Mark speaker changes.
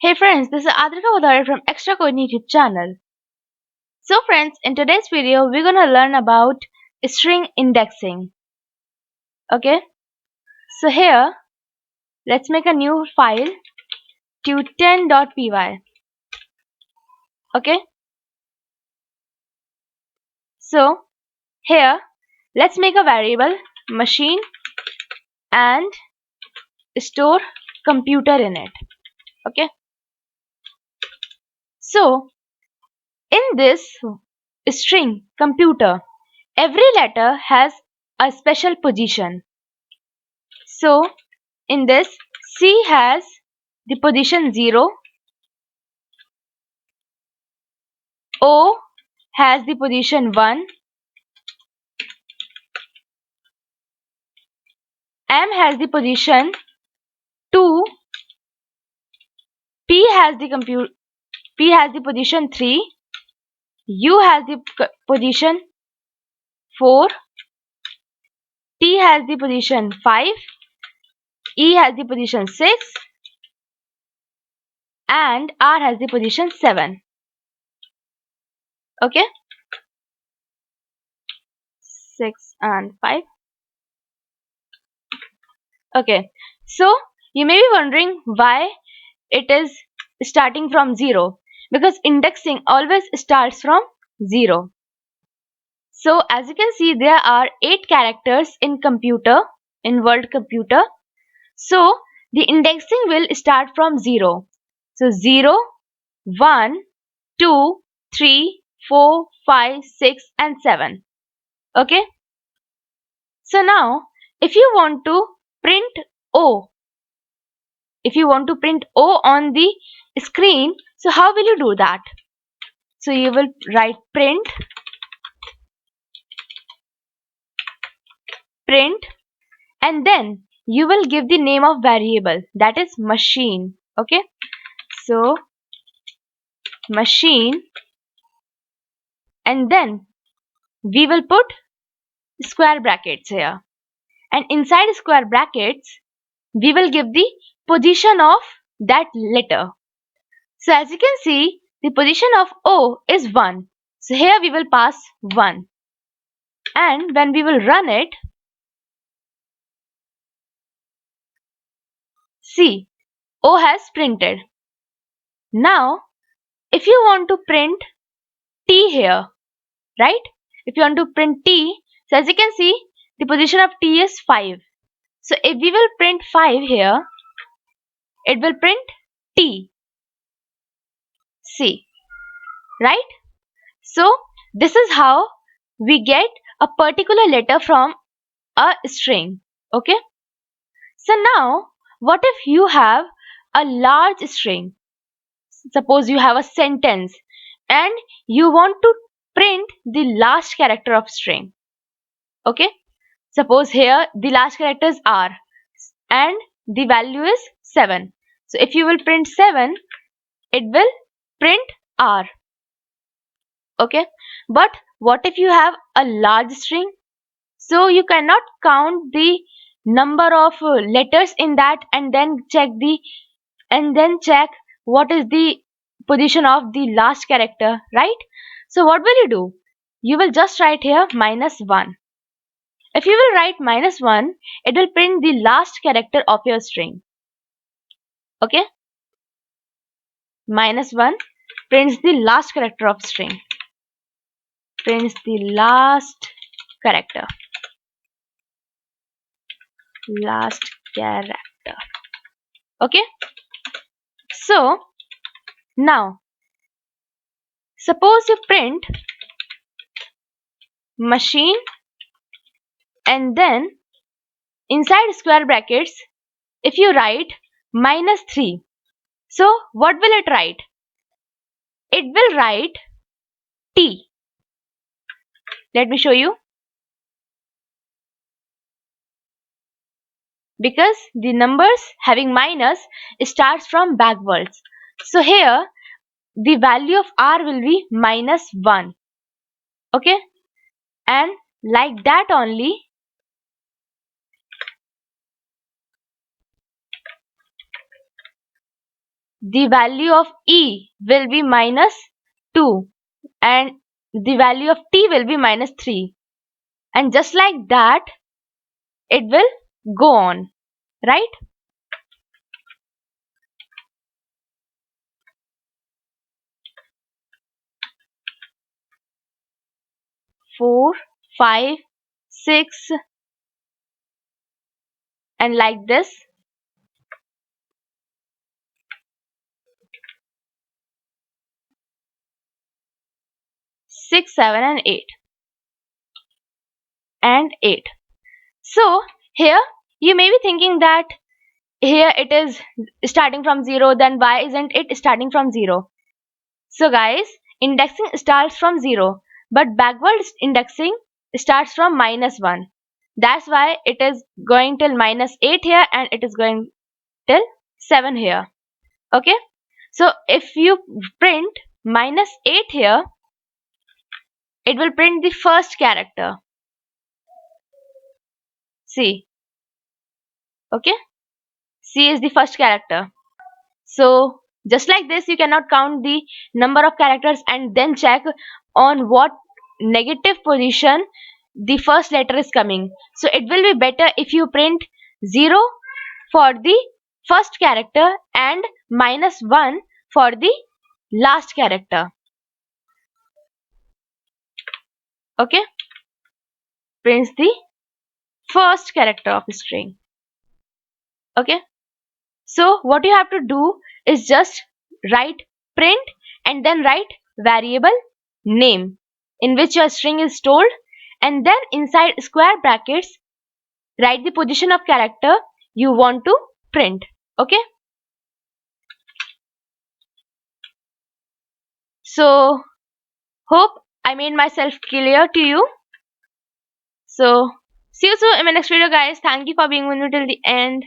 Speaker 1: Hey friends, this is Adrika Vodare from Extra Code YouTube channel. So friends, in today's video, we're gonna learn about string indexing. Okay, so here, let's make a new file to 10.py. Okay, so here, let's make a variable machine and store computer in it. Okay, so in this string computer, every letter has a special position. So in this, C has the position 0, O has the position 1, M has the position 2, P has the position 3, U has the position 4, T has the position 5, E has the position 6, and R has the position 7. Okay, 6 and 5. Okay, so you may be wondering why it is starting from 0, because indexing always starts from 0. So as you can see, there are 8 characters in word computer. So the indexing will start from 0. So 0, 1, 2, 3, 4, 5, 6 and 7. Okay. So now if you want to print O, if you want to print O on the screen, so how will you do that? So you will write print, and then you will give the name of variable, that is machine. Okay, so machine, and then we will put square brackets here, and inside square brackets we will give the position of that letter. So as you can see, the position of O is 1, so here we will pass 1, and when we will run it, see, O has printed. Now if you want to print T here, right? If you want to print T, so as you can see, the position of T is 5. So if we will print 5 here, it will print T. See, right? So this is how we get a particular letter from a string. Okay. So now, what if you have a large string? Suppose you have a sentence and you want to print the last character of string. Okay. Suppose here the last character is R and the value is 7. So if you will print 7, it will print R. Okay, but what if you have a large string? So you cannot count the number of letters in that and then check what is the position of the last character, right? So what will you do? You will just write here -1. If you will write -1, it will print the last character of your string. Okay, -1 prints the last character of string. Prints the last character. Last character. Okay, so now suppose you print machine and then inside square brackets if you write -3, so what will it write? It will write T. Let me show you. Because the numbers having minus starts from backwards, so here the value of R will be -1. Okay, and like that only the value of E will be minus 2 and the value of T will be minus 3, and just like that it will go on, right? 4, 5, 6, and like this. 6, 7, and 8, and 8. So here you may be thinking that here it is starting from 0, then why isn't it starting from 0? So guys, indexing starts from 0, but backward indexing starts from minus 1. That's why it is going till minus 8 here and it is going till 7 here. Okay? So if you print minus 8 here, it will print the first character. C. Okay? C is the first character. So just like this, you cannot count the number of characters and then check on what negative position the first letter is coming. So it will be better if you print 0 for the first character and minus 1 for the last character. Okay? Prints the first character of a string. Okay? So what you have to do is just write print and then write variable name in which your string is stored, and then inside square brackets write the position of character you want to print. Okay? So hope I made myself clear to you. So see you soon in my next video, guys. Thank you for being with me till the end.